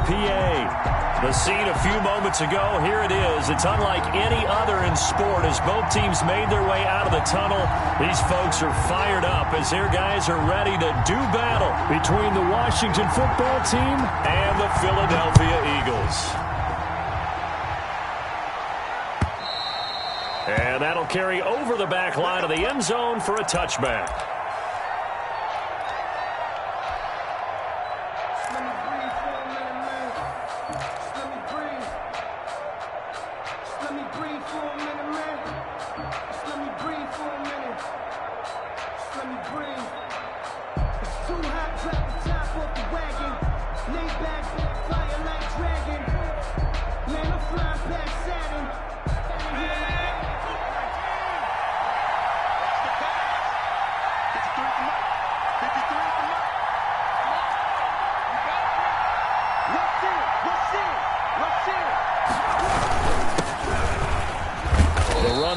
PA. The scene a few moments ago, here it is. It's unlike any other in sport as both teams made their way out of the tunnel. These folks are fired up as their guys are ready to do battle between the Washington football team and the Philadelphia Eagles. And that'll carry over the back line of the end zone for a touchback.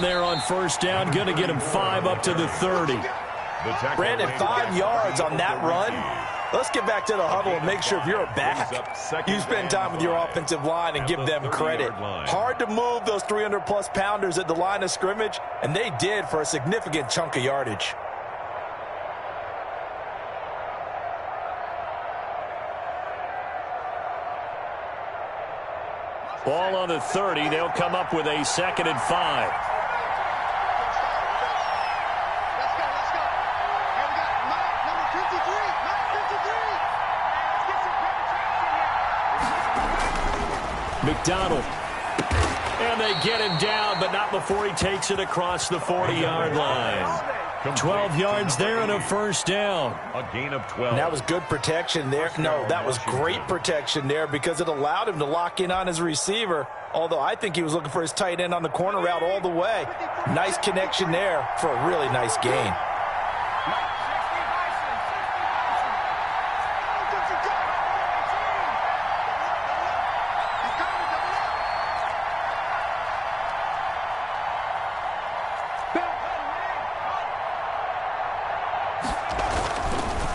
There on first down, going to get him 5 up to the 30. Brandon, 5 yards on that run. Let's get back to the huddle and make sure if you're a back, you spend time with your offensive line and give them credit. Hard to move those 300-plus pounders at the line of scrimmage, and they did for a significant chunk of yardage. Ball on the 30. They'll come up with a 2nd and 5. McDonald. And they get him down, but not before he takes it across the 40-yard line. 12 yards there and a first down. A gain of 12. And that was good protection there. No, that was great protection there because it allowed him to lock in on his receiver, although I think he was looking for his tight end on the corner route all the way. Nice connection there for a really nice gain.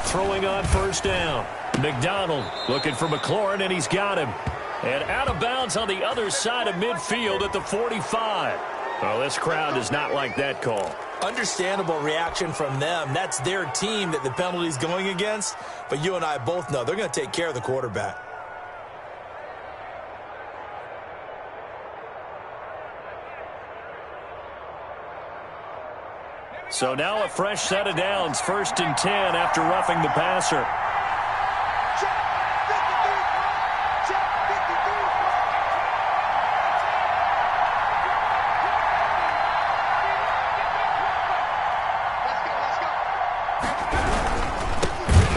Throwing on first down. McDonald looking for McLaurin, and he's got him. And out of bounds on the other side of midfield at the 45. Well, this crowd does not like that call. Understandable reaction from them. That's their team that the penalty's going against. But you and I both know they're going to take care of the quarterback. So now a fresh set of downs, 1st and 10 after roughing the passer.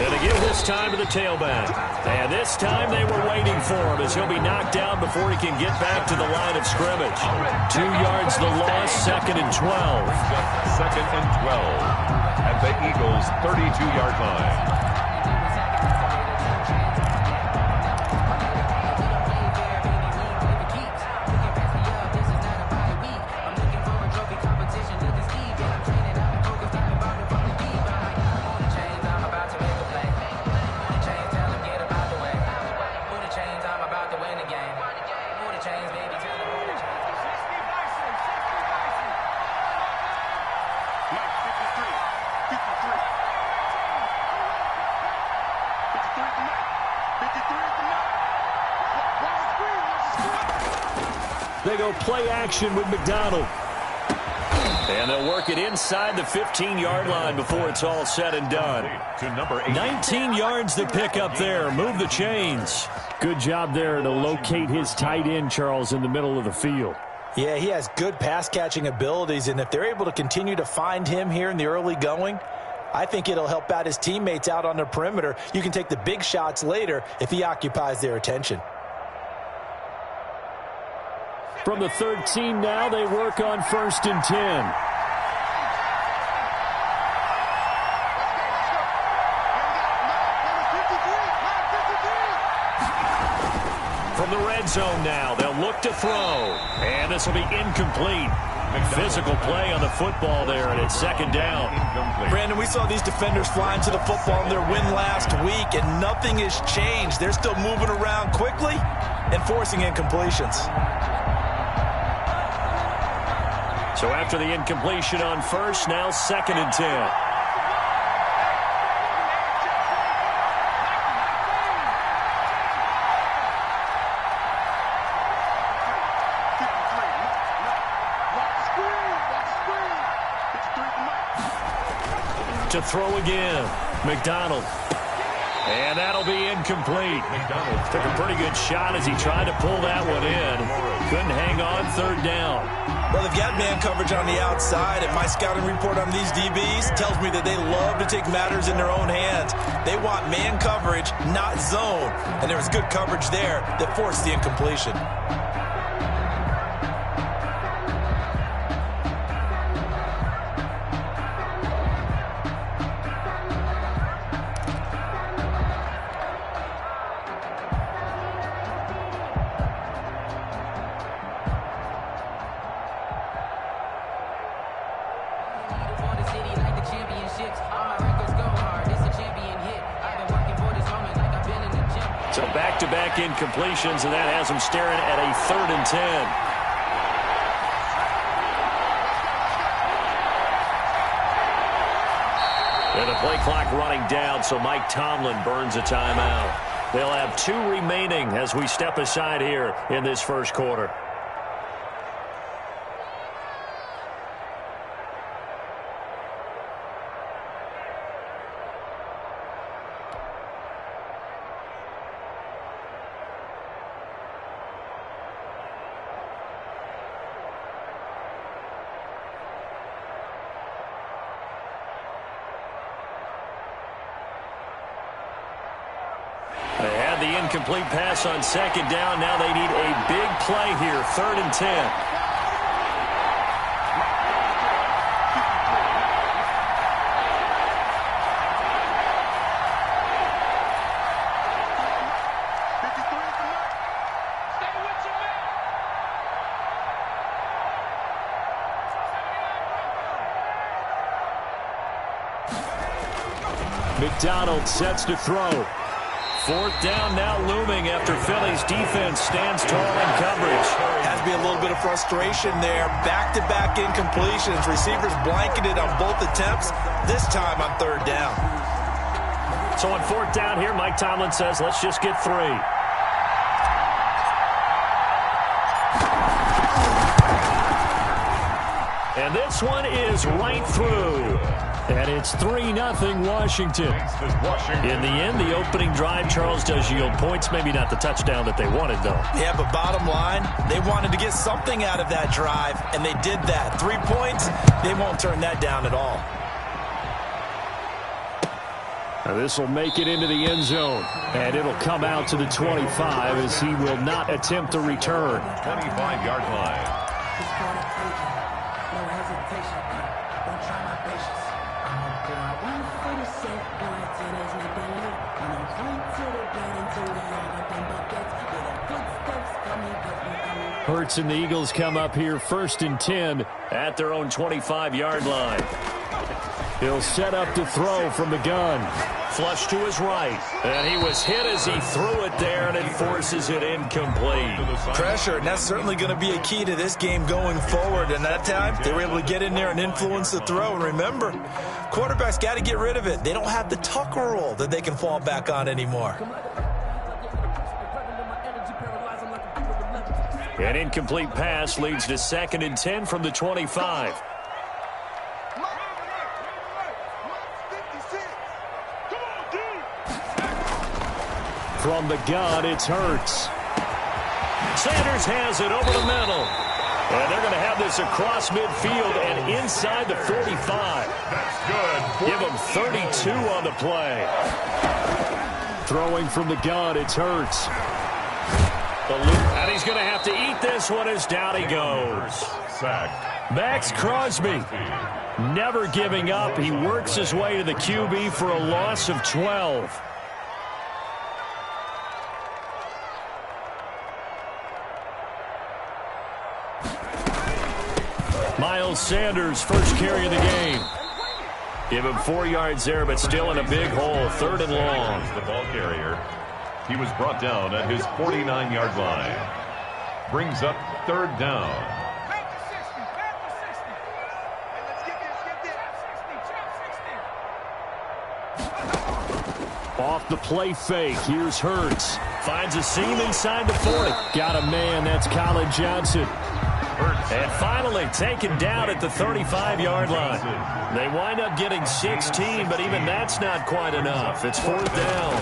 And again this time to the tailback. And this time they were waiting for him as he'll be knocked down before he can get back to the line of scrimmage. 2 yards the loss, 2nd and 12. 2nd and 12 at the Eagles' 32-yard line. They go play action with McDonald. And they'll work it inside the 15-yard line before it's all said and done. 19 yards to pick up there. Move the chains. Good job there to locate his tight end, Charles, in the middle of the field. Yeah, he has good pass-catching abilities, and if they're able to continue to find him here in the early going, I think it'll help out his teammates out on the perimeter. You can take the big shots later if he occupies their attention. From the 13 now, they work on 1st and 10. From the red zone now, they'll look to throw. And this will be incomplete. Physical play on the football there, and it's second down. Brandon, we saw these defenders flying to the football in their win last week, and nothing has changed. They're still moving around quickly and forcing incompletions. So after the incompletion on first, now 2nd and 10. To throw again, McDonald. And that'll be incomplete. Took a pretty good shot as he tried to pull that one in. Couldn't hang on, 3rd down. Well, they've got man coverage on the outside, and my scouting report on these DBs tells me that they love to take matters in their own hands. They want man coverage, not zone. And there was good coverage there that forced the incompletion. So back-to-back incompletions, and that has them staring at a 3rd and 10. And the play clock running down, so Mike Tomlin burns a timeout. They'll have 2 remaining as we step aside here in this first quarter. They had the incomplete pass on 2nd down. Now they need a big play here, 3rd and 10. McDonald sets to throw. 4th down now looming after Philly's defense stands tall in coverage. Has to be a little bit of frustration there. Back-to-back incompletions. Receivers blanketed on both attempts, this time on 3rd down. So on 4th down here, Mike Tomlin says, let's just get 3. And this one is right through. And it's 3-0 Washington. In the end, the opening drive, Charles, does yield points. Maybe not the touchdown that they wanted, though. Yeah, but bottom line, they wanted to get something out of that drive, and they did that. 3 points, they won't turn that down at all. Now this will make it into the end zone, and it'll come out to the 25 as he will not attempt to return. 25-yard line. Hurts and the Eagles come up here 1st and 10 at their own 25-yard line. He'll set up to throw from the gun. Flush to his right. And he was hit as he threw it there, and it forces it incomplete. Pressure, and that's certainly going to be a key to this game going forward. And that time, they were able to get in there and influence the throw. And remember, quarterbacks got to get rid of it. They don't have the Tucker rule that they can fall back on anymore. An incomplete pass leads to 2nd and 10 from the 25. From the gun, it's Hurts. Sanders has it over the middle. And they're going to have this across midfield and inside the 45. That's good. Give them 32 on the play. Throwing from the gun, it's Hurts. And he's going to have to eat this one as down he goes. Sack. Max Crosby, never giving up. He works his way to the QB for a loss of 12. Miles Sanders, first carry of the game. Give him 4 yards there, but still in a big hole. 3rd and long. The ball carrier. He was brought down at his 49-yard line. Brings up 3rd down. Off the play fake. Here's Hurts. Finds a seam inside the 40. Got a man. That's Colin Johnson. And finally taken down at the 35-yard line. They wind up getting 16, but even that's not quite enough. It's 4th down.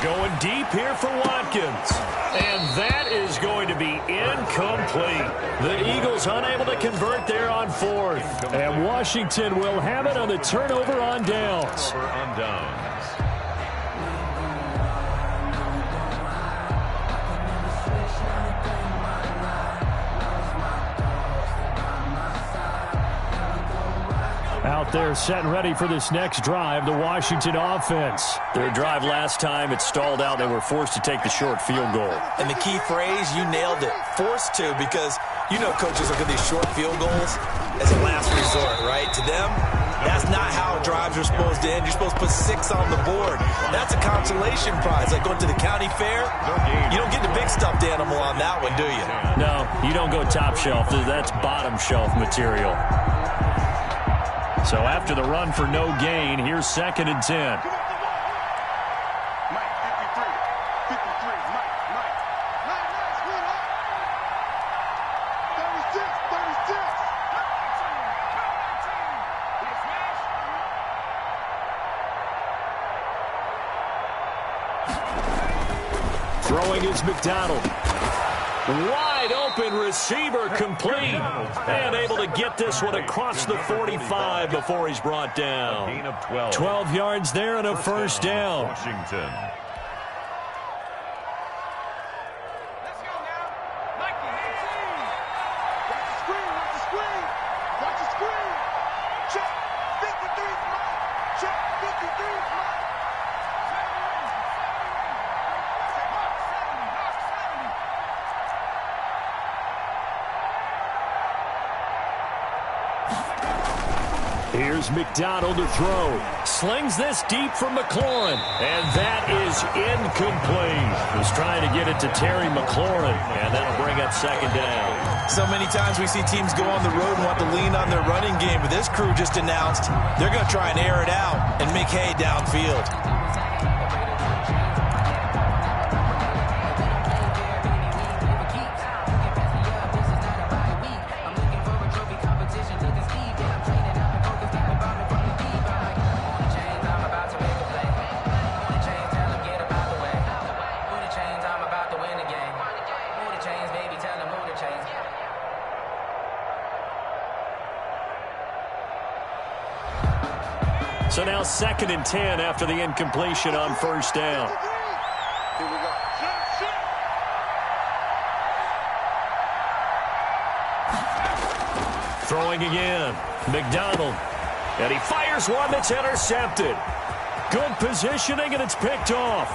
Going deep here for Watkins. And that is going to be incomplete. The Eagles unable to convert there on 4th. And Washington will have it on the turnover on downs. Out there set and ready for this next drive, the Washington offense. Their drive last time, it stalled out. They were forced to take the short field goal. And the key phrase, you nailed it, forced to, because you know coaches look at these short field goals as a last resort, right? To them, that's not how drives are supposed to end. You're supposed to put 6 on the board. That's a consolation prize, like going to the county fair. You don't get the big stuffed animal on that one, do you? No, you don't go top shelf. That's bottom shelf material. So after the run for no gain, here's 2nd and 10. Throwing is McDonald. Wide open receiver complete. And able to get this one across the 45 before he's brought down. A gain of 12. 12 yards there and a first down. Washington. Let's go now. Mikey, watch the screen, watch the screen. Watch the screen. Check 53 is Mike. Check 53 is Mike. Here's McDonald to throw. Slings this deep for McLaurin. And that is incomplete. Was trying to get it to Terry McLaurin. And that'll bring up 2nd down. So many times we see teams go on the road and want to lean on their running game, but this crew just announced they're going to try and air it out and make hay downfield. So now 2nd and 10 after the incompletion on 1st down. Here we go. Throwing again. McDonald. And he fires one that's intercepted. Good positioning, and it's picked off.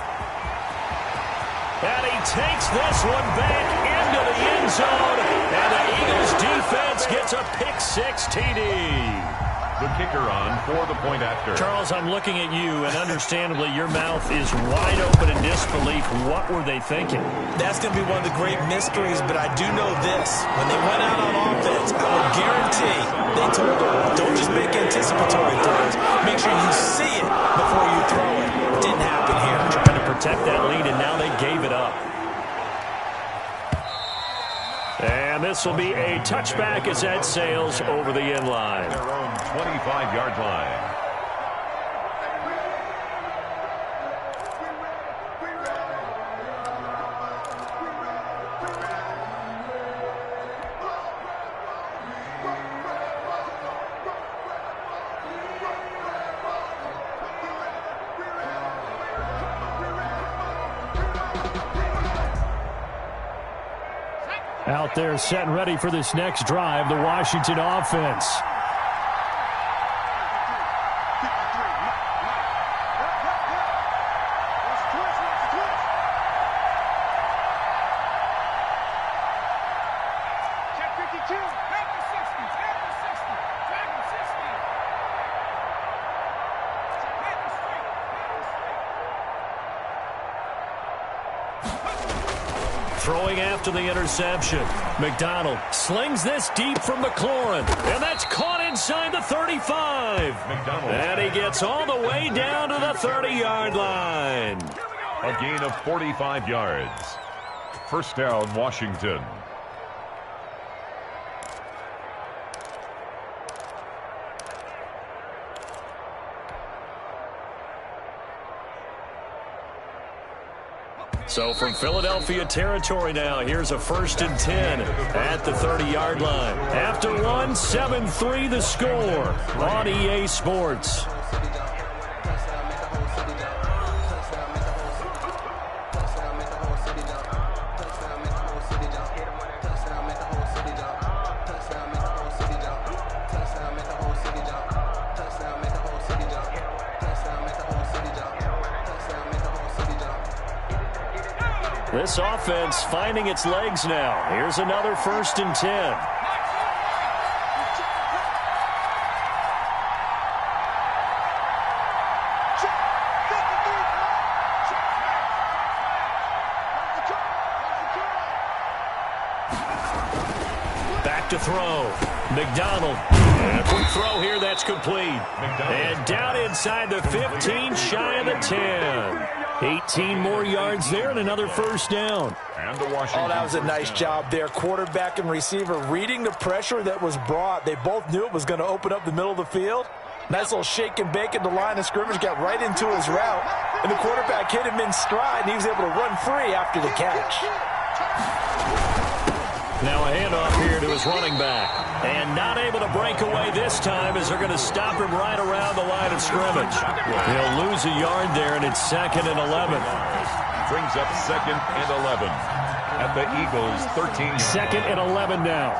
And he takes this one back into the end zone. And the Eagles defense gets a pick-6 TD. The kicker on for the point after. Charles, I'm looking at you, and understandably your mouth is wide open in disbelief. What were they thinking? That's going to be one of the great mysteries, but I do know this. When they went out on offense, I would guarantee they told them, don't just make anticipatory throws. Make sure you see it before you throw it. It didn't happen here. Trying to protect that lead, and now they gave it up. And this will be a touchback as that sails over the end line. Their own 25-yard line. Out there set and ready for this next drive, the Washington offense. Check 53. Throwing after the interception. McDonald slings this deep from McLaurin. And that's caught inside the 35. And he gets all the way down to the 30-yard line. A gain of 45 yards. First down, Washington. So from Philadelphia territory now, here's a 1st and 10 at the 30-yard line. After one, 7-3 the score on EA Sports. This offense finding its legs now. Here's another 1st and 10. Back to throw. McDonald. And a quick throw here that's complete. And down inside the 15, shy of the 10. 18 more yards there and another 1st down. And the Washington. Oh, that was a nice job there. Quarterback and receiver reading the pressure that was brought. They both knew it was going to open up the middle of the field. Nice little shake and bake at the line of scrimmage, got right into his route. And the quarterback hit him in stride, and he was able to run free after the catch. Now a handoff here to his running back. And not able to break away this time as they're going to stop him right around the line of scrimmage. He'll lose a yard there, and it's 2nd and 11. Brings up 2nd and 11 at the Eagles' 13. 2nd and 11 now.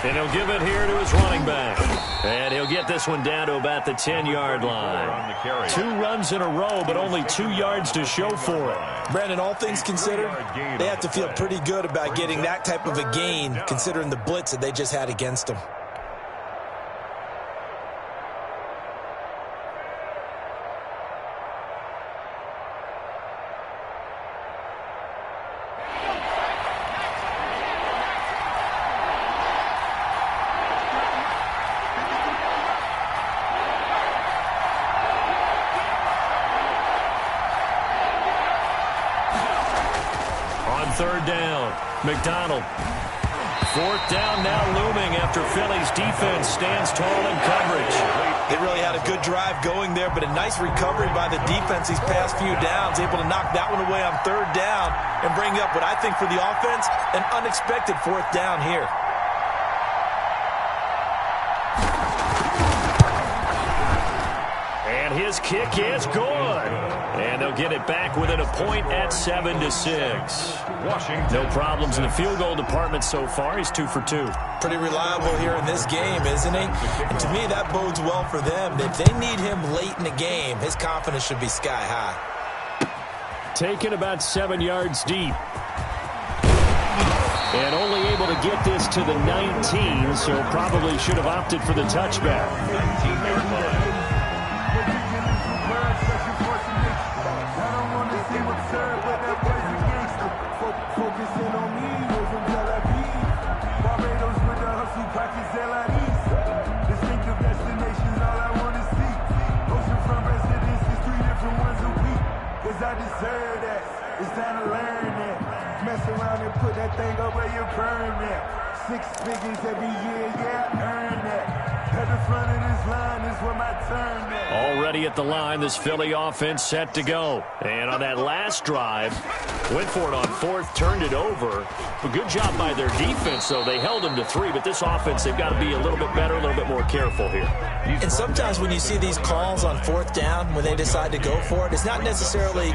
And he'll give it here to his running back. And he'll get this one down to about the 10-yard line. 2 runs in a row, but only 2 yards to show for it. Brandon, all things considered, they have to feel pretty good about getting that type of a gain, considering the blitz that they just had against them. Third down. McDonald. 4th down now looming after Philly's defense stands tall in coverage. They really had a good drive going there, but a nice recovery by the defense these past few downs, able to knock that one away on 3rd down and bring up what I think for the offense, an unexpected 4th down here. And his kick is good. And they'll get it back within a point at 7-6. Washington. No problems in the field goal department so far. He's 2 for 2. Pretty reliable here in this game, isn't he? And to me, that bodes well for them. If they need him late in the game, his confidence should be sky high. Taken about 7 yards deep. And only able to get this to the 19, so probably should have opted for the touchback. 19-yard line. I deserve that. It's time to learn that. Mess around and put that thing over your permit. 6 figures every year, yeah, earn that. At the front of this line is where my turn is. Already at the line, this Philly offense set to go. And on that last drive, went for it on 4th, turned it over. A good job by their defense, though. They held them to 3, but this offense, they've got to be a little bit better, a little bit more careful here. And sometimes when you see these calls on 4th down, when they decide to go for it, it's not necessarily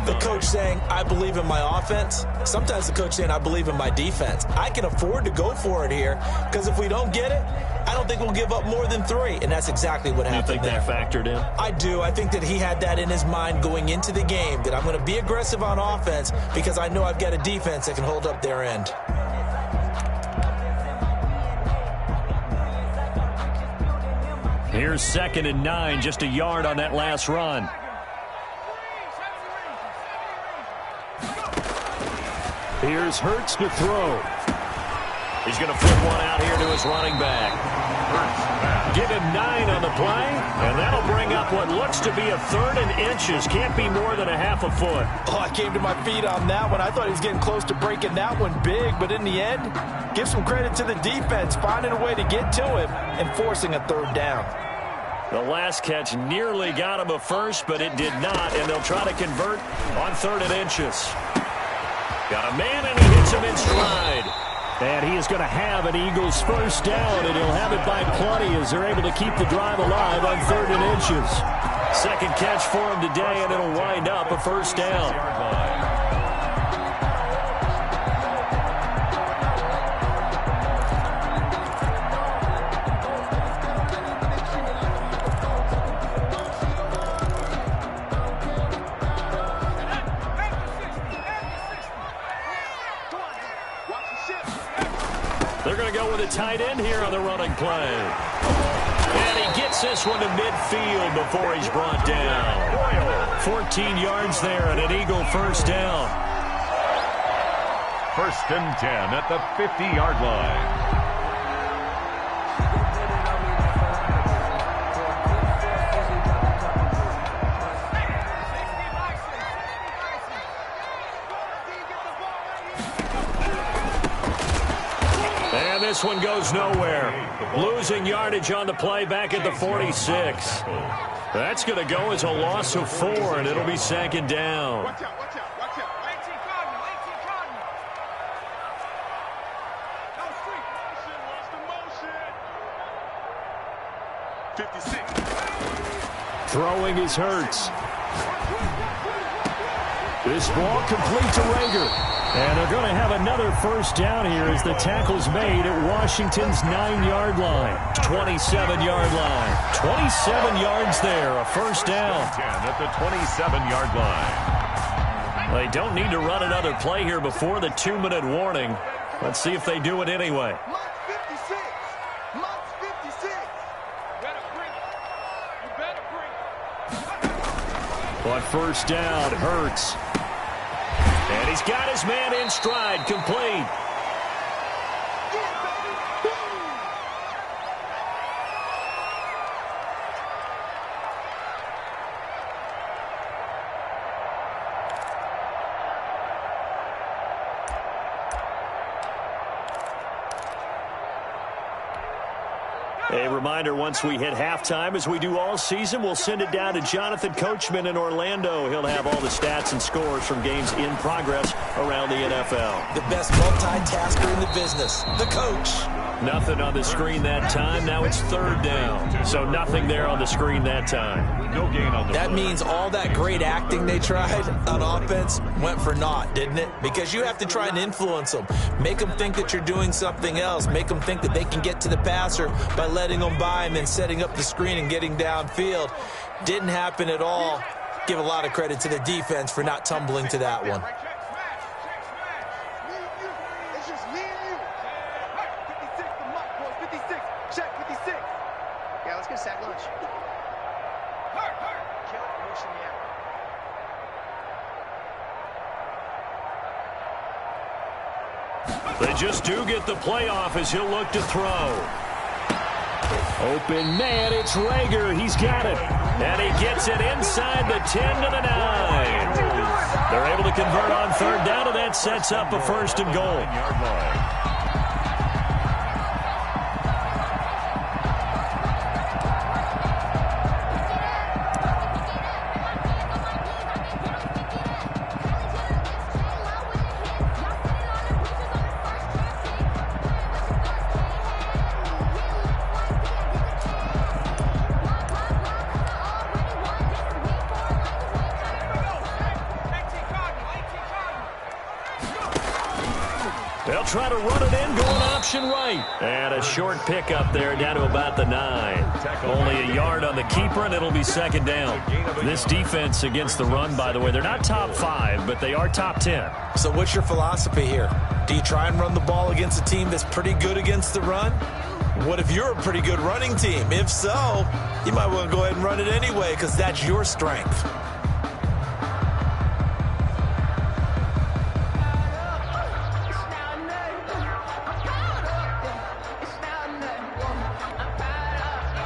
the coach saying, I believe in my offense. Sometimes the coach saying, I believe in my defense. I can afford to go for it here, because if we don't get it, I don't think we'll give up more than 3, and that's exactly what happened. You think that factored in? I do. I think that he had that in his mind going into the game, that I'm going to be aggressive on offense because I know I've got a defense that can hold up their end. Here's 2nd and 9, just a yard on that last run. Here's Hurts to throw. He's going to flip one out here to his running back. Give him 9 on the play, and that'll bring up what looks to be a 3rd and inches. Can't be more than a half a foot. Oh, I came to my feet on that one. I thought he was getting close to breaking that one big, but in the end, give some credit to the defense, finding a way to get to him and forcing a 3rd down. The last catch nearly got him a first, but it did not, and they'll try to convert on 3rd and inches. Got a man, and he hits him in stride. And he is going to have an Eagles first down, and he'll have it by plenty as they're able to keep the drive alive on 3rd and inches. 2nd catch for him today, and it'll wind up a first down. They're going to go with a tight end here on the running play. And he gets this one to midfield before he's brought down. 14 yards there and an Eagle first down. 1st and 10 at the 50-yard line. This one goes nowhere. Losing yardage on the play back at the 46. That's going to go as a loss of 4, and it'll be 2nd down. Watch out, watch out, watch out. 18 Cardinal, 18 Cardinal. Down street. Motion. 56. Throwing is Hurts. This ball complete to Rager. And they're going to have another first down here as the tackle's made at Washington's 9-yard line. 27-yard line. 27 yards there, a first down. 10 at the 27-yard line. They don't need to run another play here before the 2-minute warning. Let's see if they do it anyway. Mark 56. Mark 56. You better bring it. You better bring it. On first down, Hurts. And he's got his man in stride, complete. A reminder, once we hit halftime, as we do all season, we'll send it down to Jonathan Coachman in Orlando. He'll have all the stats and scores from games in progress around the NFL. The best multitasker in the business, the coach. Nothing on the screen that time. Now it's 3rd down. So nothing there on the screen that time. No gain on the That play. means all that great acting they tried on offense went for naught, didn't it? Because you have to try and influence them. Make them think that you're doing something else. Make them think that they can get to the passer by letting them by and then setting up the screen and getting downfield. Didn't happen at all. Give a lot of credit to the defense for not tumbling to that one. It's just me and you. 56 the muck, boys. 56. Check 56. Yeah, let's get a sack lunch. Hurt. Kill it. Motion the out. They just do get the playoff as he'll look to throw. Open man, it's Rager. He's got it. And he gets it inside the 10 to the 9. They're able to convert on 3rd down, and that sets up a 1st and goal. They'll try to run it in, going option right. And a short pickup there down to about the 9. Only a yard on the keeper, and it'll be 2nd down. This defense against the run, by the way, they're not top 5, but they are top 10. So what's your philosophy here? Do you try and run the ball against a team that's pretty good against the run? What if you're a pretty good running team? If so, you might want to go ahead and run it anyway because that's your strength.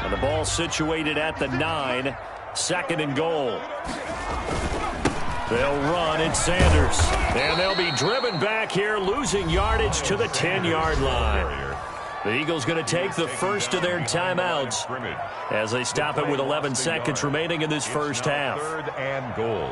And the ball situated at the 9, 2nd and goal. They'll run. It's Sanders. And they'll be driven back here, losing yardage to the 10-yard line. The Eagles going to take the first of their timeouts as they stop it with 11 seconds remaining in this first half. 3rd and goal.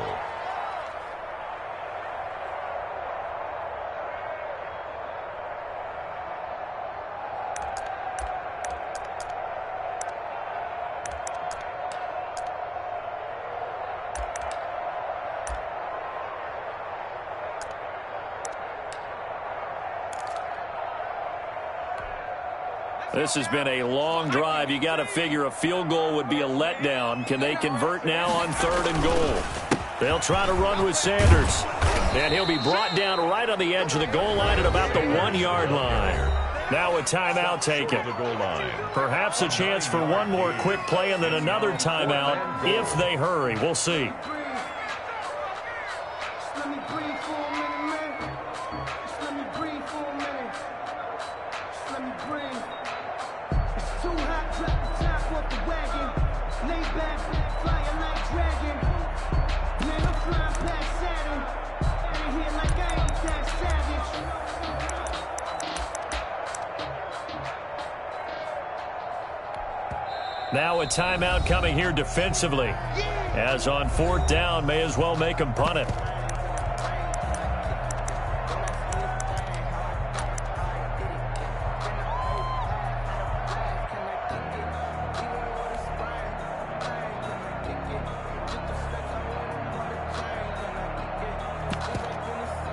This has been a long drive. You got to figure a field goal would be a letdown. Can they convert now on 3rd and goal? They'll try to run with Sanders. And he'll be brought down right on the edge of the goal line at about the 1-yard line. Now a timeout taken. Perhaps a chance for one more quick play and then another timeout if they hurry. We'll see. Now a timeout coming here defensively. As on 4th down, may as well make them punt it.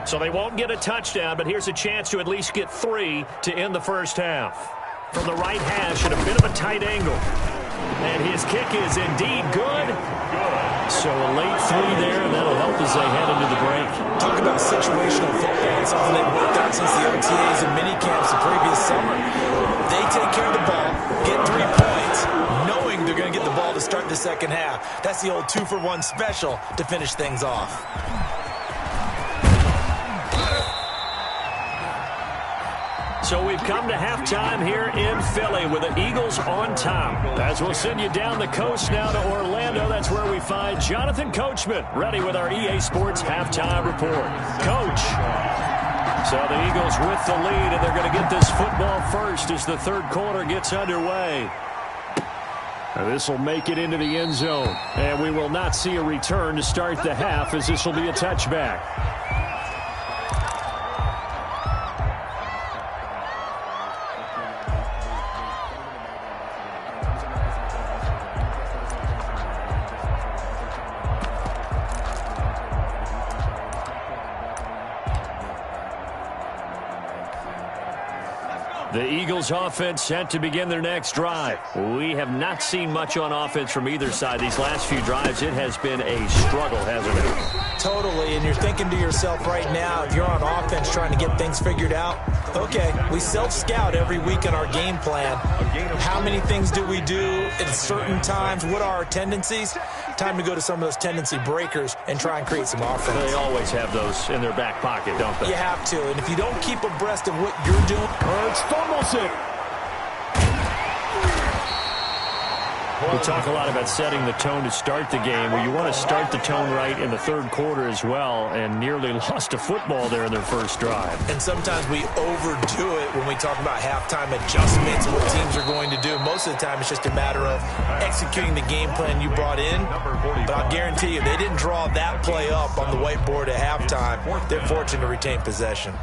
So they won't get a touchdown, but here's a chance to at least get 3 to end the first half. From the right hash at a bit of a tight angle. And his kick is indeed good. So a late 3 there, and that'll help as they head into the break. Talk about situational football. It's something they've worked out since the OTAs and mini camps the previous summer. They take care of the ball, get 3 points, knowing they're going to get the ball to start the second half. That's the old 2-for-1 special to finish things off. So we've come to halftime here in Philly with the Eagles on top. As we'll send you down the coast now to Orlando, that's where we find Jonathan Coachman ready with our EA Sports halftime report. Coach. So the Eagles with the lead, and they're going to get this football first as the 3rd quarter gets underway. This will make it into the end zone, and we will not see a return to start the half as this will be a touchback. The Eagles offense set to begin their next drive. We have not seen much on offense from either side. These last few drives, it has been a struggle, hasn't it? Totally, and you're thinking to yourself right now, if you're on offense trying to get things figured out, okay, we self-scout every week in our game plan. How many things do we do at certain times? What are our tendencies? Time to go to some of those tendency breakers and try and create some offense. They always have those in their back pocket, don't they? You have to, and if you don't keep abreast of what you're doing, Hurts fumbles it. We talk a lot about setting the tone to start the game. Well, you want to start the tone right in the 3rd quarter as well, and nearly lost a football there in their first drive. And sometimes we overdo it when we talk about halftime adjustments and what teams are going to do. Most of the time, it's just a matter of executing the game plan you brought in. But I'll guarantee you, they didn't draw that play up on the whiteboard at halftime. They're fortunate to retain possession.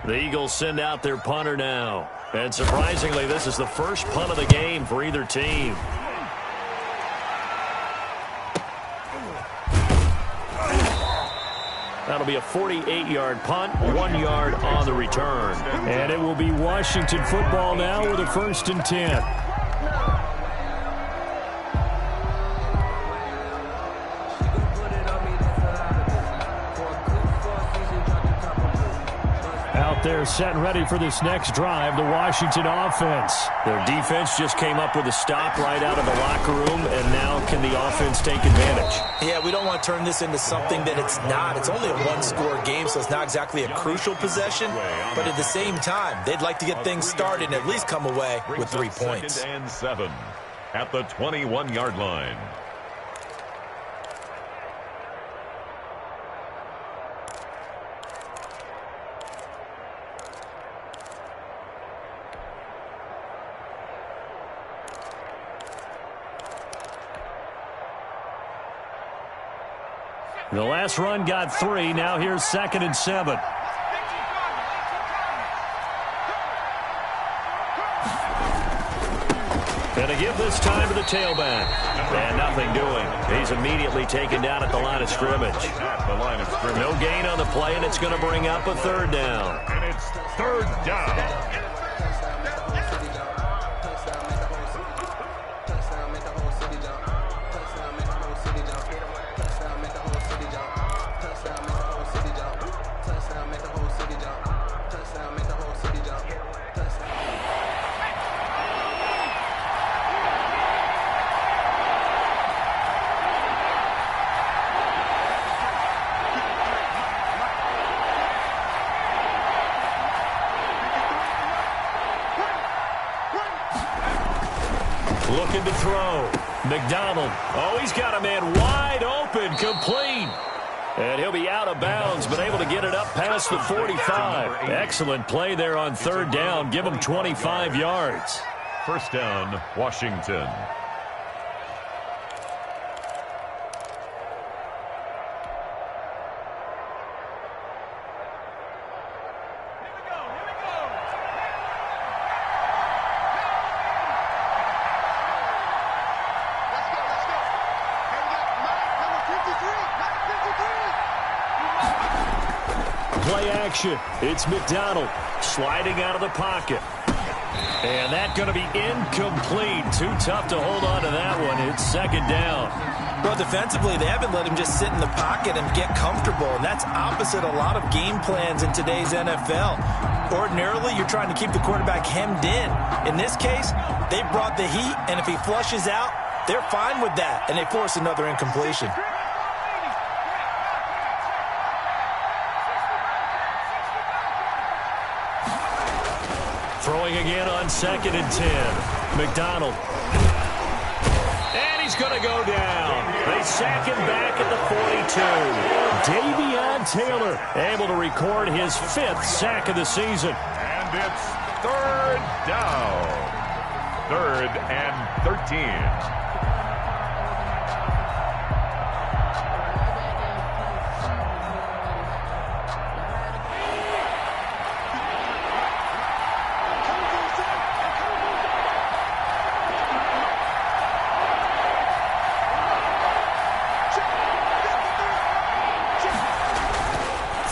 The Eagles send out their punter now. And surprisingly, this is the first punt of the game for either team. That'll be a 48-yard punt, 1 yard on the return. And it will be Washington football now with a 1st and 10. Out up there set and ready for this next drive, the Washington offense. Their defense just came up with a stop right out of the locker room, and now can the offense take advantage? Yeah, we don't want to turn this into something that it's not. It's only a one-score game, so it's not exactly a crucial possession. But at the same time, they'd like to get things started and at least come away with 3 points. 2nd and 7 at the 21-yard line. The last run got 3. Now here's 2nd and 7. And a give this time to the tailback. And nothing doing. He's immediately taken down at the line of scrimmage. No gain on the play, and it's going to bring up a 3rd down. And it's 3rd down. Looking to throw. McDonald. Oh, he's got a man wide open, complete. And he'll be out of bounds, but able to get it up past the 45. Excellent play there on 3rd down. Give him 25 yards. 1st down, Washington. Play action. It's McDonald sliding out of the pocket. And that's going to be incomplete. Too tough to hold on to that one. It's 2nd down. Well, defensively, they haven't let him just sit in the pocket and get comfortable, and that's opposite a lot of game plans in today's NFL. Ordinarily, you're trying to keep the quarterback hemmed in. In this case, they brought the heat, and if he flushes out, they're fine with that, and they force another incompletion. Throwing again on 2nd and 10. McDonald. And he's going to go down. They sack him back at the 42. Davion Taylor able to record his 5th sack of the season. And it's 3rd down. 3rd and 13.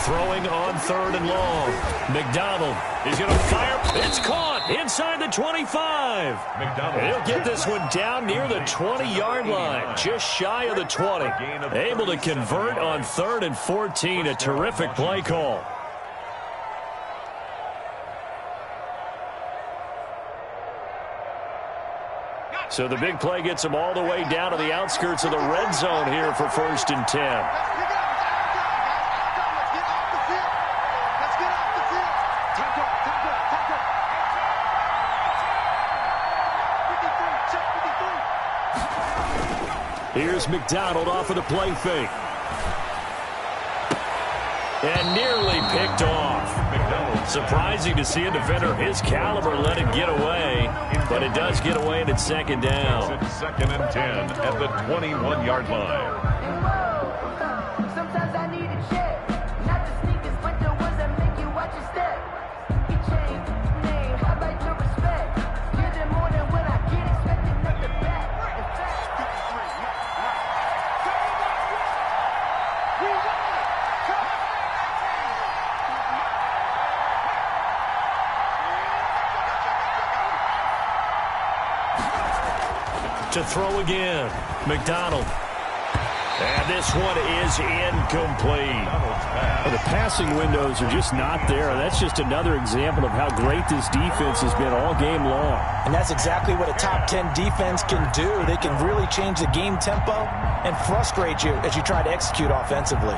Throwing on 3rd and long. McDonald is going to fire. It's caught inside the 25. McDonald. He'll get this one down near the 20-yard line, just shy of the 20. Able to convert on 3rd and 14. A terrific play call. So the big play gets him all the way down to the outskirts of the red zone here for 1st and 10. Here's McDonald off of the play fake. And nearly picked off. McDonald. Surprising to see a defender his caliber let it get away, but it does get away and it's 2nd down. It's 2nd and 10 at the 21-yard line. Sometimes I need a check, not the sneakers, but the ones that make you watch your step. You change name, how about your respect? Get it more than when I get expecting nothing back. To throw again. McDonald. And this one is incomplete. Well, the passing windows are just not there. That's just another example of how great this defense has been all game long. And that's exactly what a top 10 defense can do. They can really change the game tempo and frustrate you as you try to execute offensively.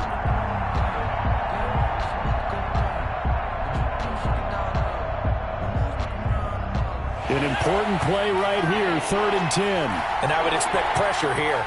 An important play right here, 3rd and 10. And I would expect pressure here.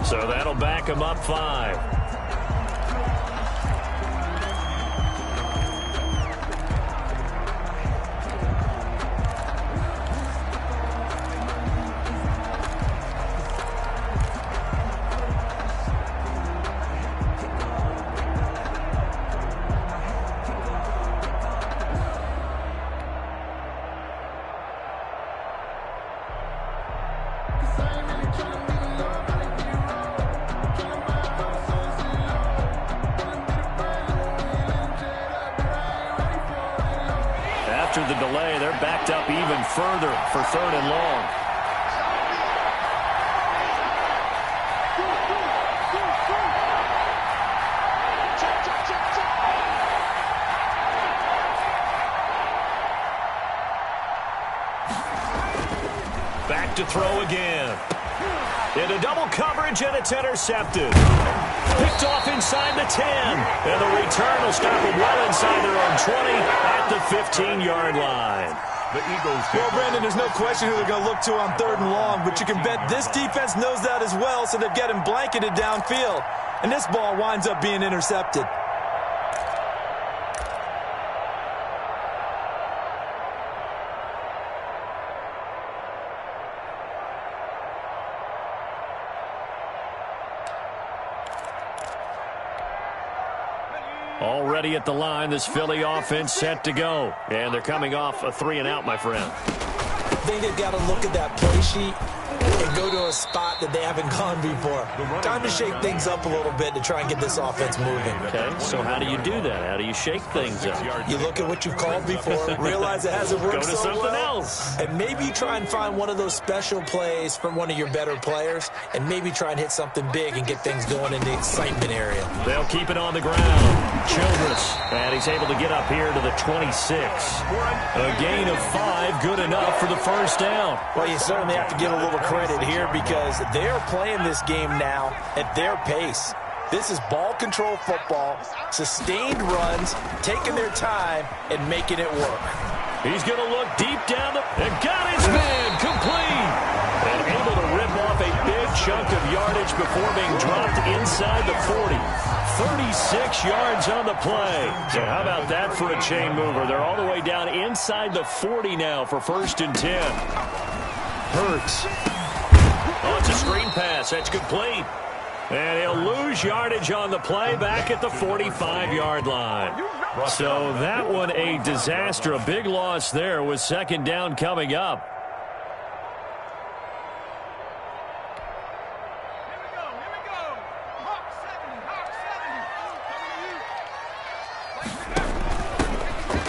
So that'll back him up 5. After the delay, they're backed up even further for 3rd and long. Back to throw again. Into double coverage, and it's intercepted. Picked off inside the 10. And the return will stop them well inside their own 20 at the 15-yard line. The Eagles. Well, Brandon, there's no question who they're going to look to on 3rd and long, but you can bet this defense knows that as well, so they're getting blanketed downfield. And this ball winds up being intercepted. Already at the line, this Philly offense set to go. And they're coming off a 3-and-out, my friend. I think they've got to look at that play sheet and go to a spot that they haven't gone before. Time to shake things up a little bit to try and get this offense moving. Okay, so how do you do that? How do you shake things up? You look at what you've called before, realize it hasn't worked Go to so something well, else. and maybe try and find one of those special plays from one of your better players, and maybe try and hit something big and get things going in the excitement area. They'll keep it on the ground. Childress, and he's able to get up here to the 26. A gain of 5, good enough for the first down. Well, you certainly have to give a little credit here because they're playing this game now at their pace. This is ball control football, sustained runs, taking their time, and making it work. He's going to look deep down and got his man complete. And able to rip off a big chunk of yardage before being dropped inside the 40. 36 yards on the play. So how about that for a chain mover? They're all the way down inside the 40 now for 1st and 10. Hurts. Oh, it's a screen pass. That's complete. And he'll lose yardage on the play back at the 45-yard line. So that one a disaster. A big loss there with 2nd down coming up.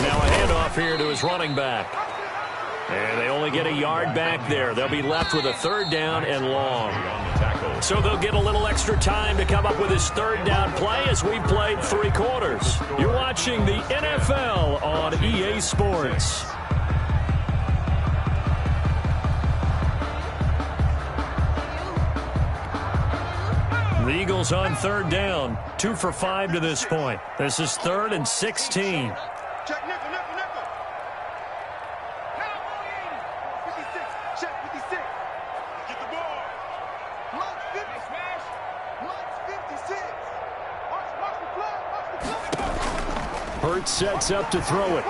Now a handoff here to his running back. And they only get a yard back there. They'll be left with a 3rd down and long. So they'll get a little extra time to come up with his 3rd down play as we played 3 quarters. You're watching the NFL on EA Sports. The Eagles on 3rd down. 2 for 5 to this point. This is 3rd and 16. Check nickel, nickel, nickel. Cowboy in. 56. Check 56. Get the ball. Lunch 50. Smash. Lunch 56. Watch the play. Watch the play. Hurts sets up to throw it.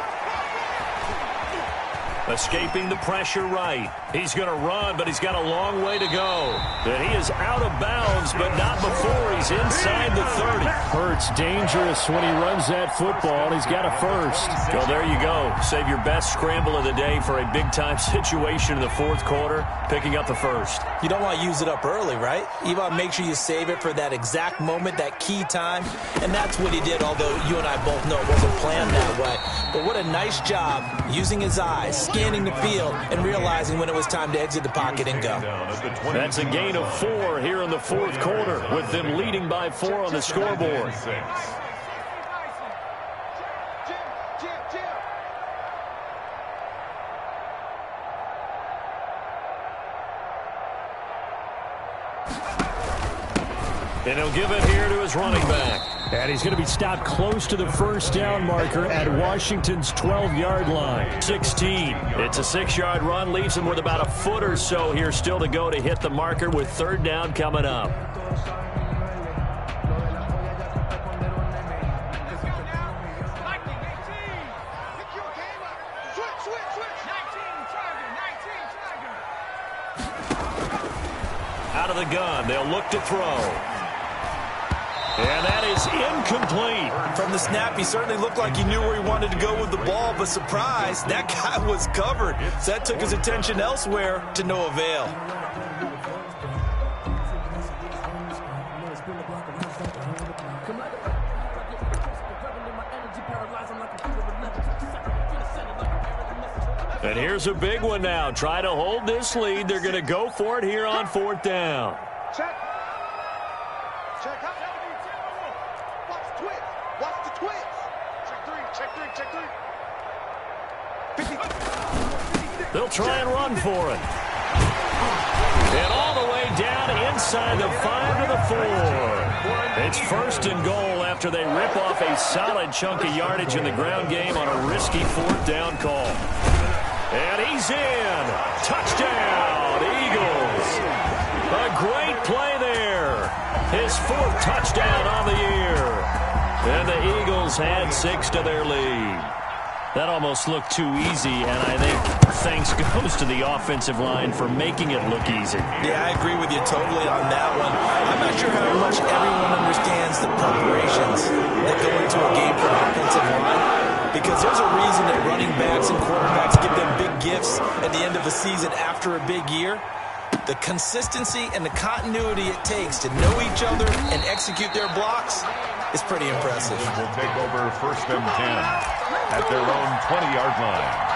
Escaping the pressure right. He's going to run, but he's got a long way to go. And he is out of bounds, but not before he's inside the 30. Hurts dangerous when he runs that football, and he's got a first. Well, there you go. Save your best scramble of the day for a big-time situation in the fourth quarter, picking up the first. You don't want to use it up early, right? You want to make sure you save it for that exact moment, that key time, and that's what he did, although you and I both know it wasn't planned that way. But what a nice job using his eyes, scanning the field, and realizing when it was time to exit the pocket and go. That's a gain of 4 here in the fourth quarter, with them leading by 4 on the scoreboard. And he'll give it here to his running back. And he's going to be stopped close to the first down marker at Washington's 12-yard line. 16. It's a 6-yard run. Leaves him with about a foot or so here still to go to hit the marker with third down coming up. Out of the gun. They'll look to throw. And that is incomplete. From the snap, he certainly looked like he knew where he wanted to go with the ball, but surprise, that guy was covered. So that took his attention elsewhere to no avail. And here's a big one now. Try to hold this lead. They're going to go for it here on fourth down. Check. Check out. Watch the twist. Watch the twist. Check three. 50. They'll try and run for it. And all the way down inside the 5 to the 4. It's first and goal after they rip off a solid chunk of yardage in the ground game on a risky fourth down call. And he's in. Touchdown, Eagles. A great play there. His 4th touchdown on the year. And the Eagles had 6 to their lead. That almost looked too easy, and I think thanks goes to the offensive line for making it look easy. Yeah, I agree with you totally on that one. I'm not sure how much everyone understands the preparations that go into a game for an offensive line, because there's a reason that running backs and quarterbacks give them big gifts at the end of the season after a big year. The consistency and the continuity it takes to know each other and execute their blocks is pretty impressive. Will take over first and 10 at their own 20-yard line.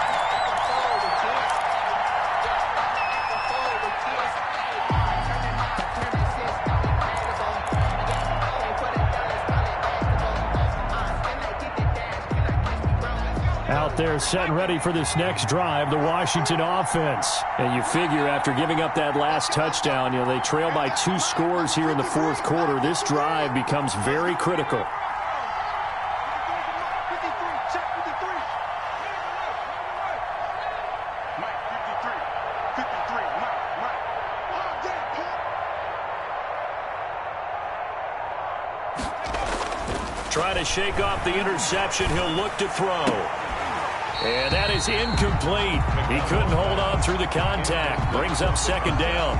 Out there set and ready for this next drive, the Washington offense. And you figure after giving up that last touchdown, they trail by 2 scores here in the fourth quarter. This drive becomes very critical. Try to shake off the interception. He'll look to throw. And that is incomplete. He couldn't hold on through the contact. Brings up second down.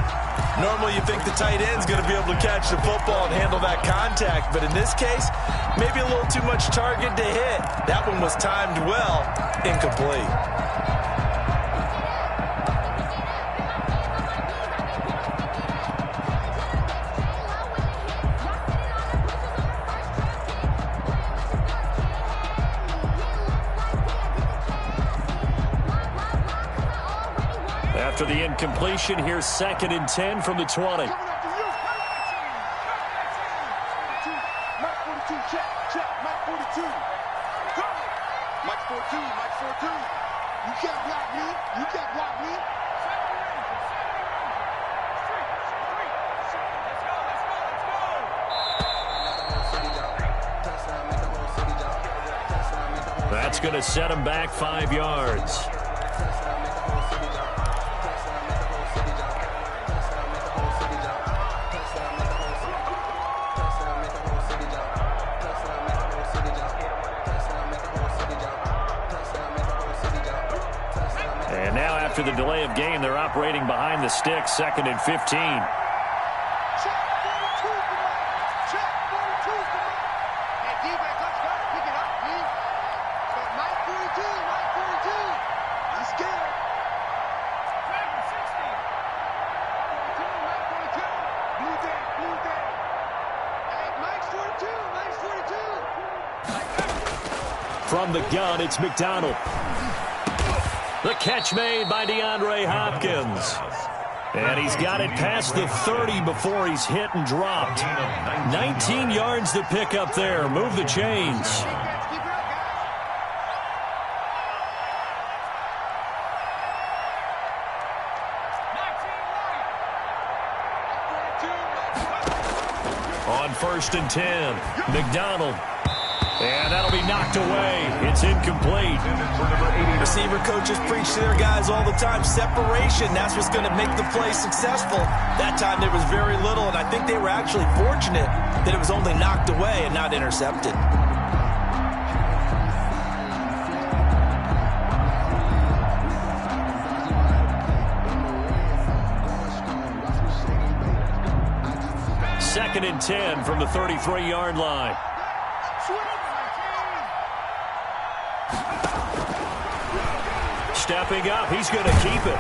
Normally you think the tight end's going to be able to catch the football and handle that contact, but in this case, maybe a little too much target to hit. That one was timed well, incomplete. After the incompletion, here's second and 10 from the 20. Mike 42, check. Mike 42. Go. Mike 42. You can't block me. That's going to set him back 5 yards. after the delay of game. They're operating behind the sticks, 2nd and 15. From the gun, it's McDonald. The catch made by DeAndre Hopkins. And he's got it past the 30 before he's hit and dropped. 19 yards to pick up there. Move the chains. On 1st and 10, McDonald. And that'll be knocked away. It's incomplete. Receiver coaches preach to their guys all the time. Separation, that's what's going to make the play successful. That time there was very little, and I think they were actually fortunate that it was only knocked away and not intercepted. Second and 10 from the 33-yard line. Stepping up, he's going to keep it.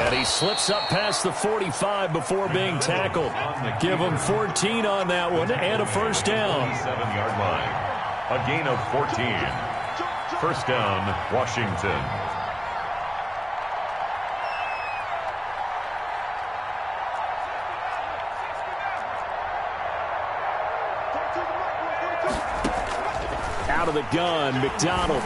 And he slips up past the 45 before being tackled. Give him 14 on that one and a first down. 7-yard line. A gain of 14. First down, Washington. Out of the gun, McDonald.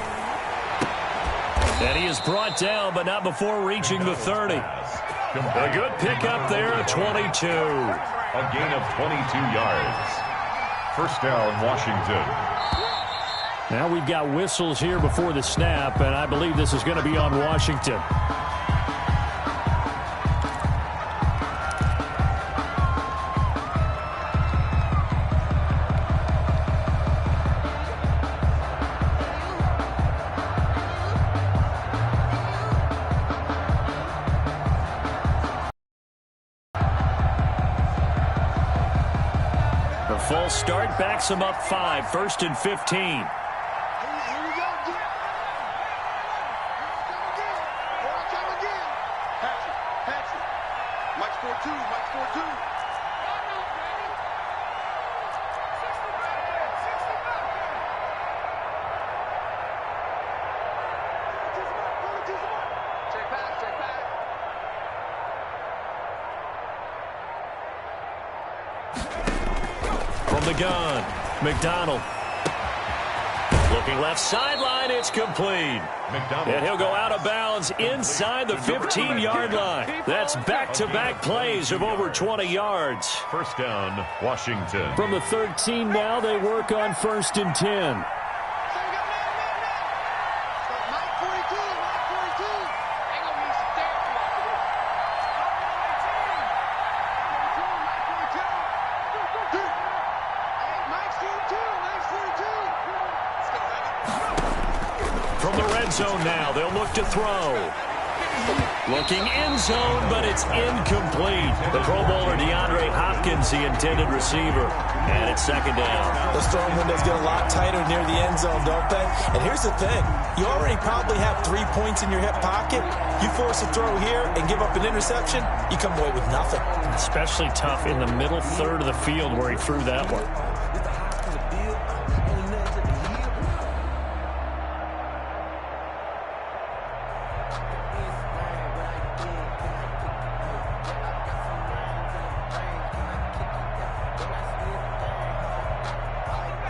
And he is brought down, but not before reaching the 30. A good pickup there at 22. A gain of 22 yards. First down, Washington. Now we've got whistles here before the snap, and I believe this is going to be on Washington. Full start backs him up 5, 1st and 15. The gun, McDonald. Looking left sideline, it's complete. And he'll go out of bounds inside the 15-yard line. That's back-to-back plays of over 20 yards. First down, Washington. From the 13 now, they work on 1st and 10. Zone now. They'll look to throw. Looking end zone, but it's incomplete. The Pro Bowler DeAndre Hopkins, the intended receiver. And it's 2nd down. Those throwing windows get a lot tighter near the end zone, don't they? And here's the thing. You already probably have 3 points in your hip pocket. You force a throw here and give up an interception, you come away with nothing. Especially tough in the middle third of the field where he threw that one.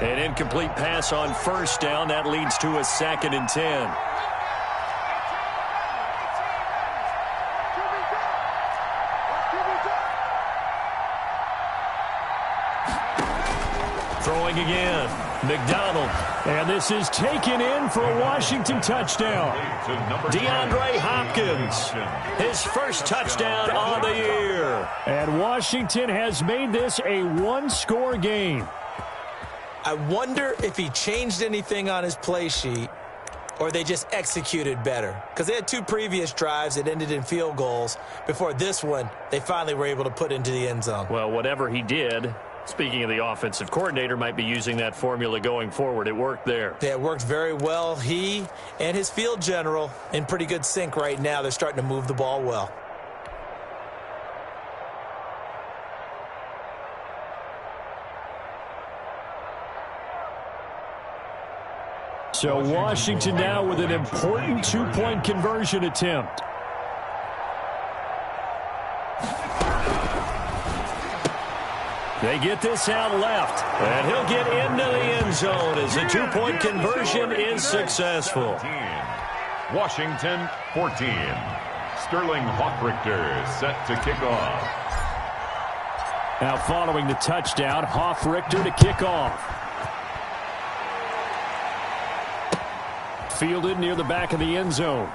An incomplete pass on 1st down. That leads to a 2nd and 10. Throwing again. McDonald. And this is taken in for a Washington touchdown. DeAndre Hopkins. His first touchdown on the year. And Washington has made this a one-score game. I wonder if he changed anything on his play sheet or they just executed better? Because they had 2 previous drives that ended in field goals. Before this one, they finally were able to put into the end zone. Well, whatever he did, speaking of the offensive coordinator, might be using that formula going forward. It worked there. Yeah, it worked very well. He and his field general in pretty good sync right now. They're starting to move the ball well. So Washington now with an important 2-point conversion attempt. They get this out left, and he'll get into the end zone as the 2-point conversion is successful. Washington 14. Sterling Hoffrichter set to kick off. Now following the touchdown, Hoffrichter to kick off. Fielded near the back of the end zone.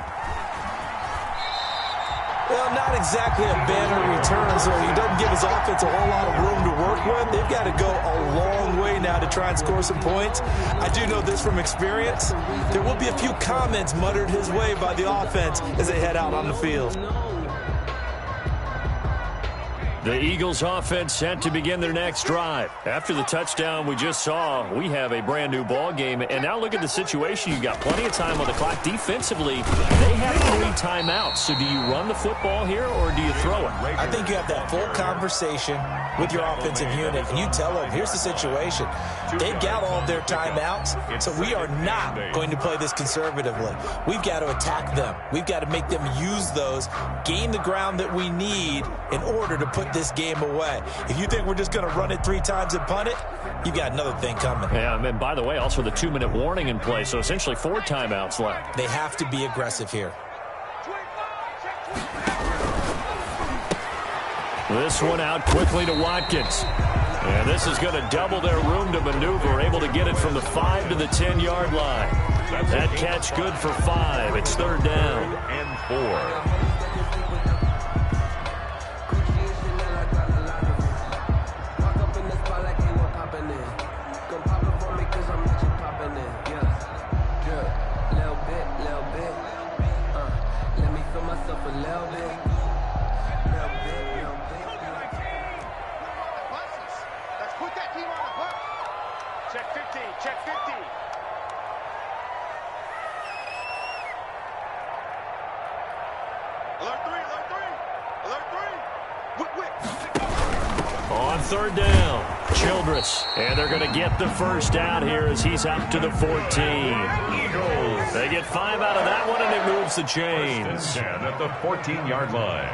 Well, not exactly a banner return, so he doesn't give his offense a whole lot of room to work with. They've got to go a long way now to try and score some points. I do know this from experience. There will be a few comments muttered his way by the offense as they head out on the field. The Eagles offense set to begin their next drive. After the touchdown we just saw, we have a brand new ball game. And now look at the situation. You've got plenty of time on the clock. Defensively, they have 3 timeouts. So do you run the football here or do you throw it? I think you have that full conversation with your offensive unit, and you tell them, here's the situation. They've got all of their timeouts, so we are not going to play this conservatively. We've got to attack them. We've got to make them use those, gain the ground that we need in order to put this game away. If you think we're just going to run it 3 times and punt it, you've got another thing coming. Yeah, and by the way, also the 2-minute warning in play, so essentially 4 timeouts left. They have to be aggressive here. This one out quickly to Watkins. And this is going to double their room to maneuver, able to get it from the 5 to the 10-yard line. That catch good for 5. It's 3rd down. And 4. On 3rd down, Childress. And they're going to get the first down here as he's up to the 14. Eagles. They get 5 out of that one, and it moves the chains. 10 at the 14-yard line.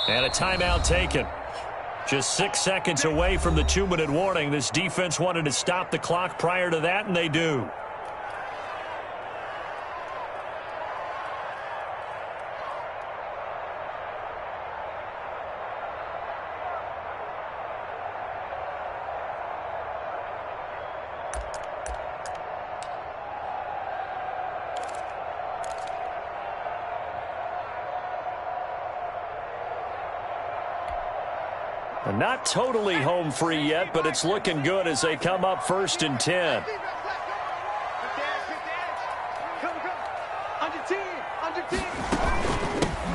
And a timeout taken. Just 6 seconds away from the 2-minute warning. This defense wanted to stop the clock prior to that, and they do. Not totally home free yet, but it's looking good as they come up 1st and 10.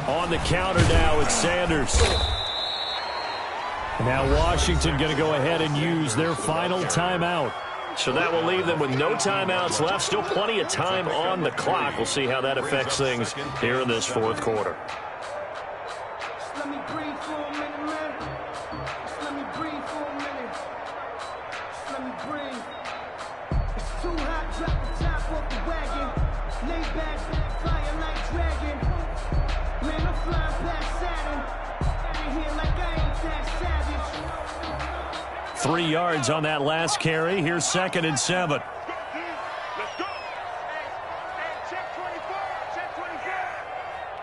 On the counter now, it's Sanders. Now Washington going to go ahead and use their final timeout. So that will leave them with no timeouts left. Still plenty of time on the clock. We'll see how that affects things here in this 4th quarter. back, flying like dragon. Man, I'm flying past Saturn. Out of here like I ain't that savage. 3 yards on that last carry. Here's 2nd and 7. Let's go. Hey, check 24. Check 24.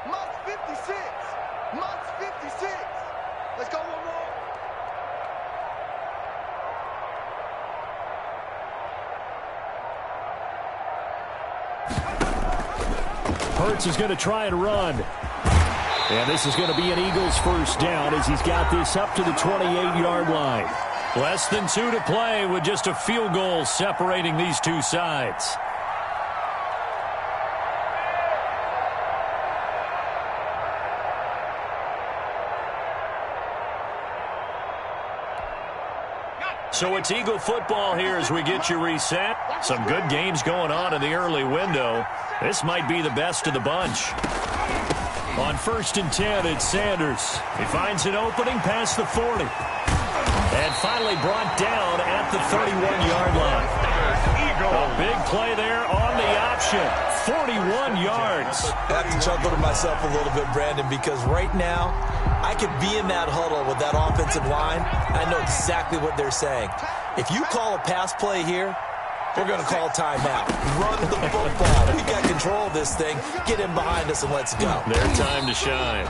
Monk's 56. Monk's 56. Let's go one more. Hurts is going to try and run. And this is going to be an Eagles first down as he's got this up to the 28-yard line. Less than 2 to play with just a field goal separating these two sides. So it's Eagle football here as we get you reset. Some good games going on in the early window. This might be the best of the bunch. On 1st and 10, it's Sanders. He finds an opening past the 40. And finally brought down at the 31-yard line. A big play there on the option. 41 yards. I have to chuckle to myself a little bit, Brandon, because right now I could be in that huddle with that offensive line. I know exactly what they're saying. If you call a pass play here, we're going to call timeout. Run the football. We got control of this thing. Get in behind us and let's go. Their time to shine.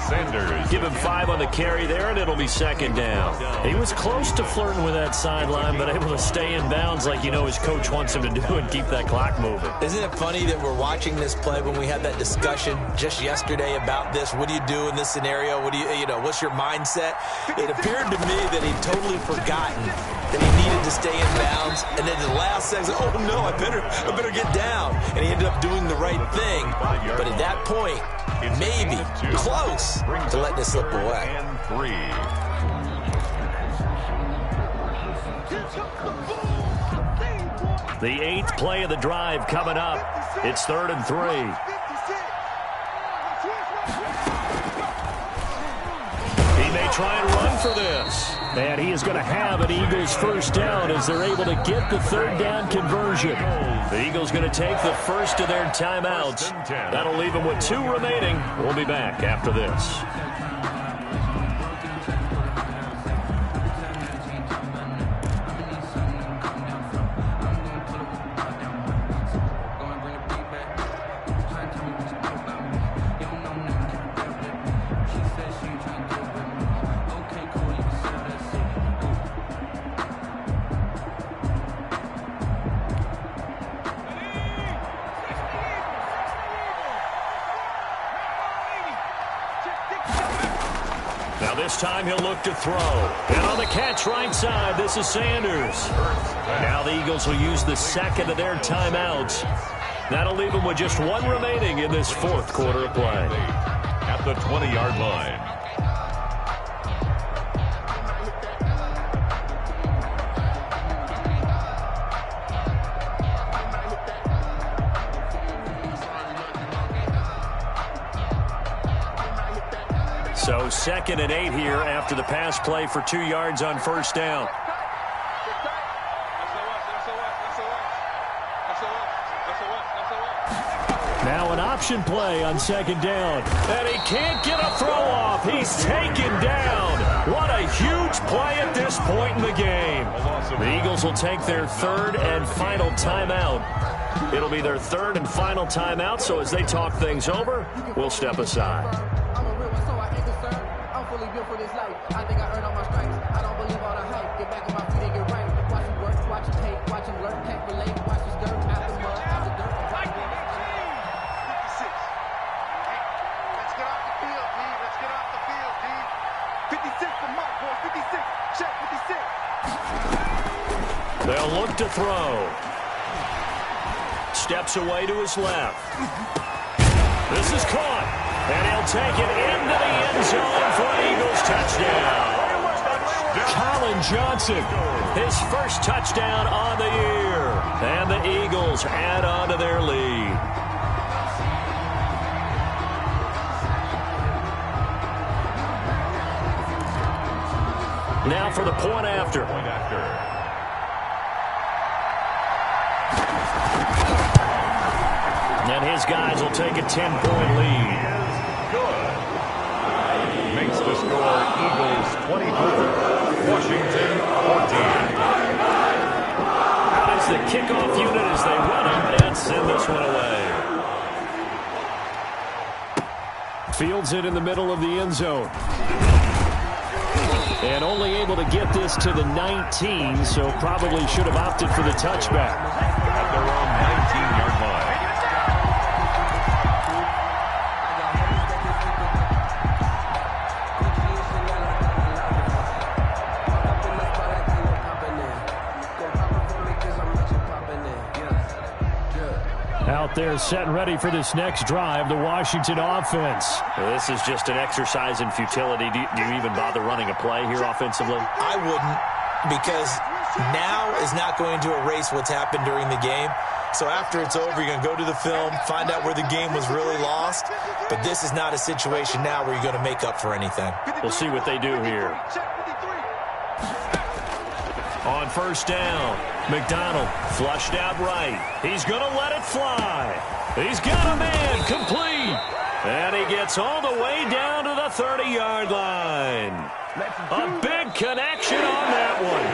Sanders. Give him 5 on the carry there, and it'll be 2nd down. He was close to flirting with that sideline, but able to stay in bounds like you know his coach wants him to do and keep that clock moving. Isn't it funny that we're watching this play when we had that discussion just yesterday about this? What do you do in this scenario? What do you know, what's your mindset? It appeared to me that he'd totally forgotten that he needed to stay in bounds, and then the last second, oh no, I better get down. And he ended up doing the right thing. But at that point, maybe close to letting it slip away. And 3. The 8th play of the drive coming up. It's 3rd and 3. He may try and run for this. And he is going to have an Eagles first down as they're able to get the 3rd down conversion. The Eagles going to take the first of their timeouts. That'll leave them with 2 remaining. We'll be back after this. This time he'll look to throw. And on the catch right side, this is Sanders. Now the Eagles will use the 2nd of their timeouts. That'll leave them with just 1 remaining in this 4th quarter of play. At the 20-yard line. So 2nd and 8 here after the pass play for 2 yards on 1st down. Now an option play on 2nd down. And he can't get a throw off. He's taken down. What a huge play at this point in the game. The Eagles will take their 3rd and final timeout. It'll be their 3rd and final timeout, so as they talk things over, we'll step aside. For this life, I think I earned all my stripes. I don't believe all the hype. Get back on my feet and get right. Watch him work, watch him take, watch him learn, can't relate. Watch his dirt, after mud, after dirt. 56. Let's get off the field, D. Let's get off the field, D. 56 for Mark, boy. 56. Check 56. They'll look to throw. Steps away to his left. This is caught. And he'll take it into the end zone for an Eagles touchdown. Colin Johnson, his first touchdown on the year. And the Eagles add on to their lead. Now for the point after. And his guys will take a 10-point lead. Makes the score Eagles 24, Washington 14. Out is the kickoff unit as they run it and send this one away. Fields it in the middle of the end zone. And only able to get this to the 19, so probably should have opted for the touchback. At their own 19-yard line. Out there set and ready for this next drive, the Washington offense. Well, this is just an exercise in futility. Do you even bother running a play here offensively? I wouldn't, because now is not going to erase what's happened during the game. So after it's over, you're going to go to the film, find out where the game was really lost. But this is not a situation now where you're going to make up for anything. We'll see what they do here. On first down, McDonald flushed out right. He's going to let it fly. He's got a man complete. And he gets all the way down to the 30-yard line. A big connection on that one.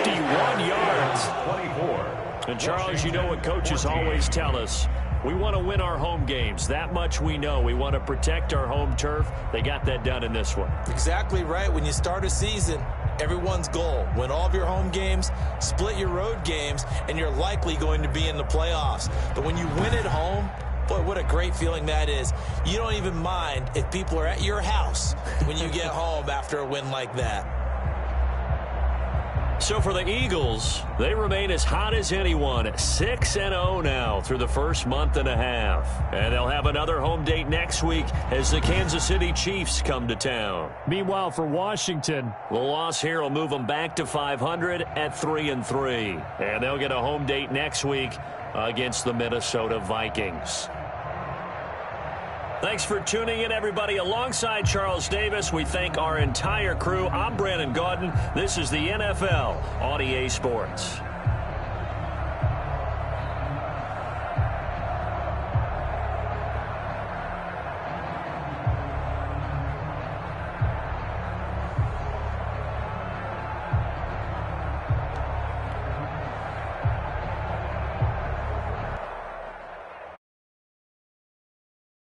51 yards. 24. And, Charles, you know what coaches always tell us. We want to win our home games. That much we know. We want to protect our home turf. They got that done in this one. Exactly right. When you start a season, everyone's goal: win all of your home games, split your road games, and you're likely going to be in the playoffs. But when you win at home, boy, what a great feeling that is. You don't even mind if people are at your house when you get home after a win like that. So for the Eagles, they remain as hot as anyone, 6-0 now through the first month and a half. And they'll have another home date next week as the Kansas City Chiefs come to town. Meanwhile, for Washington, the loss here will move them back to 500 at 3-3. And they'll get a home date next week against the Minnesota Vikings. Thanks for tuning in, everybody. Alongside Charles Davis, we thank our entire crew. I'm Brandon Gaudin. This is the NFL on EA Sports.